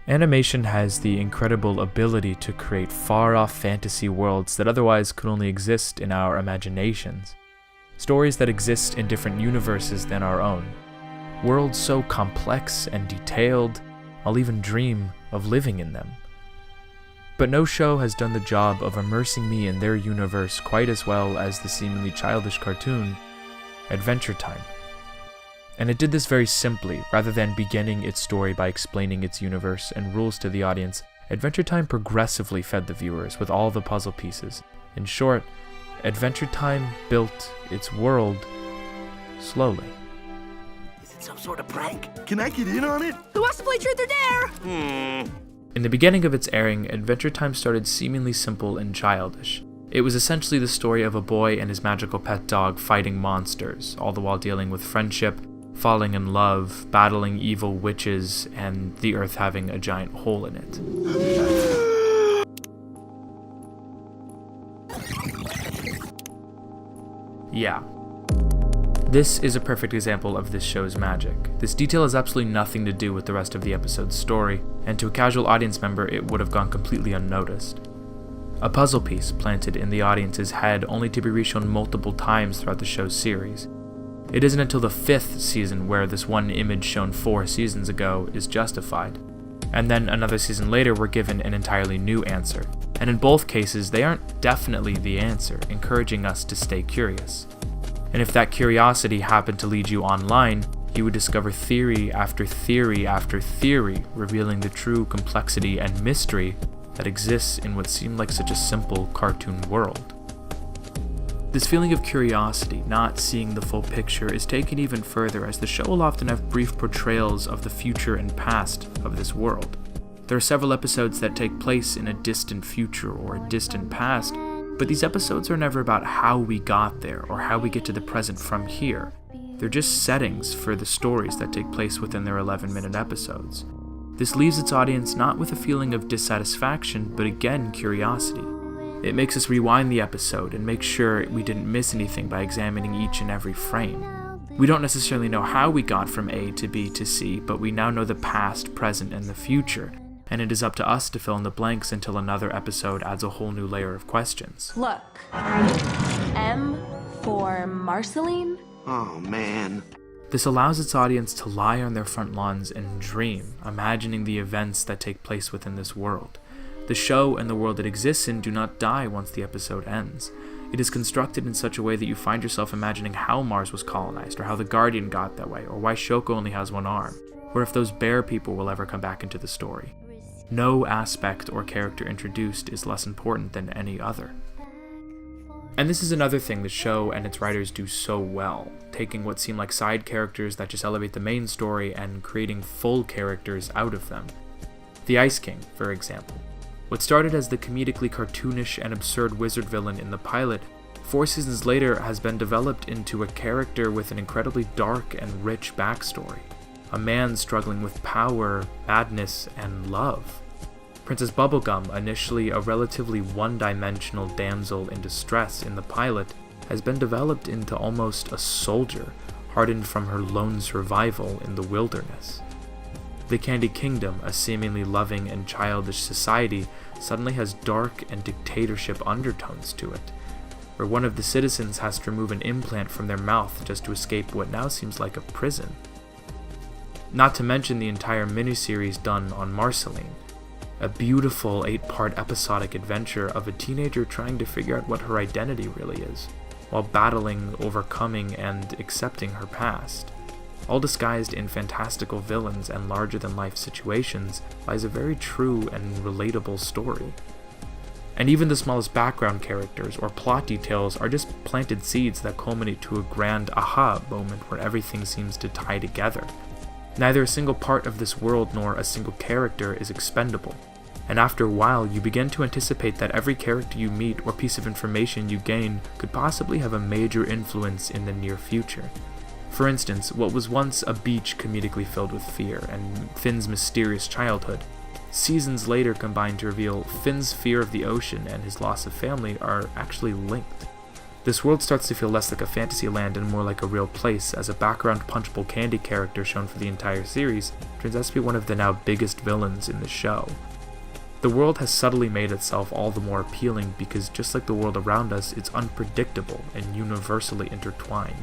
Animation has the incredible ability to create far-off fantasy worlds that otherwise could only exist in our imaginations. Stories that exist in different universes than our own. Worlds so complex and detailed, I'll even dream of living in them. But no show has done the job of immersing me in their universe quite as well as the seemingly childish cartoon, Adventure Time. And it did this very simply. Rather than beginning its story by explaining its universe and rules to the audience, Adventure Time progressively fed the viewers with all the puzzle pieces. In short, Adventure Time built its world slowly. Is it some sort of prank? Can I get in on it? Who wants to play Truth or Dare? In the beginning of its airing, Adventure Time started seemingly simple and childish. It was essentially the story of a boy and his magical pet dog fighting monsters, all the while dealing with friendship, falling in love, battling evil witches, and the earth having a giant hole in it. Yeah. This is a perfect example of this show's magic. This detail has absolutely nothing to do with the rest of the episode's story, and to a casual audience member it would have gone completely unnoticed. A puzzle piece planted in the audience's head only to be reshown multiple times throughout the show's series. It isn't until the 5th season where this one image shown 4 seasons ago is justified, and then another season later we're given an entirely new answer, and in both cases they aren't definitely the answer, encouraging us to stay curious. And if that curiosity happened to lead you online, you would discover theory after theory after theory, revealing the true complexity and mystery that exists in what seemed like such a simple cartoon world. This feeling of curiosity, not seeing the full picture, is taken even further as the show will often have brief portrayals of the future and past of this world. There are several episodes that take place in a distant future or a distant past, but these episodes are never about how we got there or how we get to the present from here. They're just settings for the stories that take place within their 11-minute episodes. This leaves its audience not with a feeling of dissatisfaction, but again, curiosity. It makes us rewind the episode and make sure we didn't miss anything by examining each and every frame. We don't necessarily know how we got from A to B to C, but we now know the past, present, and the future, and it is up to us to fill in the blanks until another episode adds a whole new layer of questions. Look. M for Marceline? Oh, man. This allows its audience to lie on their front lawns and dream, imagining the events that take place within this world. The show and the world it exists in do not die once the episode ends. It is constructed in such a way that you find yourself imagining how Mars was colonized, or how the Guardian got that way, or why Shoko only has one arm, or if those bear people will ever come back into the story. No aspect or character introduced is less important than any other. And this is another thing the show and its writers do so well, taking what seem like side characters that just elevate the main story and creating full characters out of them. The Ice King, for example. What started as the comedically cartoonish and absurd wizard villain in the pilot, 4 seasons later has been developed into a character with an incredibly dark and rich backstory. A man struggling with power, madness, and love. Princess Bubblegum, initially a relatively one-dimensional damsel in distress in the pilot, has been developed into almost a soldier, hardened from her lone survival in the wilderness. The Candy Kingdom, a seemingly loving and childish society, suddenly has dark and dictatorship undertones to it, where one of the citizens has to remove an implant from their mouth just to escape what now seems like a prison. Not to mention the entire miniseries done on Marceline, a beautiful 8-part episodic adventure of a teenager trying to figure out what her identity really is, while battling, overcoming, and accepting her past. All disguised in fantastical villains and larger-than-life situations lies a very true and relatable story. And even the smallest background characters or plot details are just planted seeds that culminate to a grand aha moment where everything seems to tie together. Neither a single part of this world nor a single character is expendable, and after a while you begin to anticipate that every character you meet or piece of information you gain could possibly have a major influence in the near future. For instance, what was once a beach comedically filled with fear and Finn's mysterious childhood, seasons later combined to reveal Finn's fear of the ocean and his loss of family are actually linked. This world starts to feel less like a fantasy land and more like a real place, as a background punchable candy character shown for the entire series turns out to be one of the now biggest villains in the show. The world has subtly made itself all the more appealing because, just like the world around us, it's unpredictable and universally intertwined.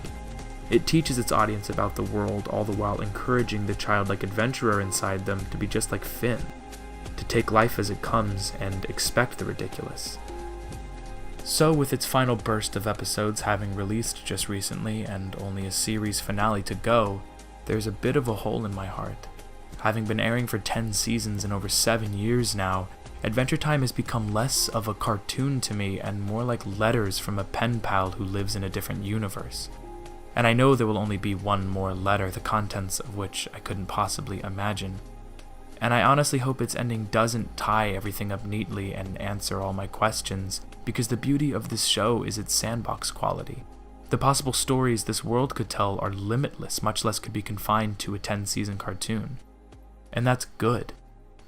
It teaches its audience about the world, all the while encouraging the childlike adventurer inside them to be just like Finn, to take life as it comes and expect the ridiculous. So, with its final burst of episodes having released just recently and only a series finale to go, there's a bit of a hole in my heart. Having been airing for 10 seasons and over 7 years now, Adventure Time has become less of a cartoon to me and more like letters from a pen pal who lives in a different universe. And I know there will only be one more letter, the contents of which I couldn't possibly imagine. And I honestly hope its ending doesn't tie everything up neatly and answer all my questions, because the beauty of this show is its sandbox quality. The possible stories this world could tell are limitless, much less could be confined to a 10-season cartoon. And that's good,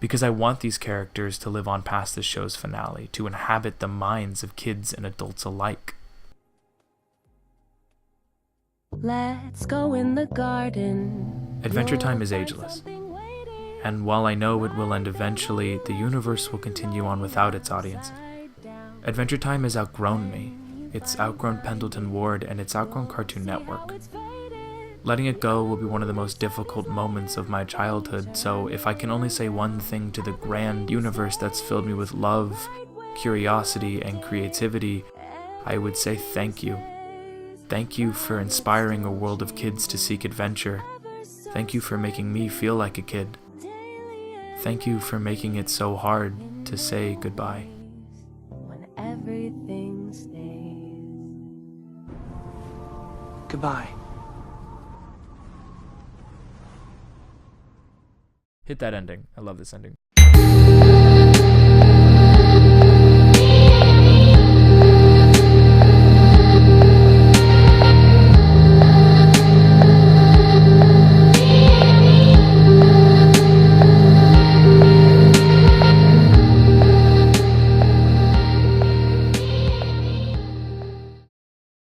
because I want these characters to live on past the show's finale, to inhabit the minds of kids and adults alike. Let's go in the garden. Adventure Time is ageless, and while I know it will end eventually, the universe will continue on without its audience. Adventure Time has outgrown me. It's outgrown Pendleton Ward, and it's outgrown Cartoon Network. Letting it go will be one of the most difficult moments of my childhood, so if I can only say one thing to the grand universe that's filled me with love, curiosity, and creativity, I would say thank you. Thank you for inspiring a world of kids to seek adventure. Thank you for making me feel like a kid. Thank you for making it so hard to say goodbye. When everything stays. Goodbye. Hit that ending. I love this ending.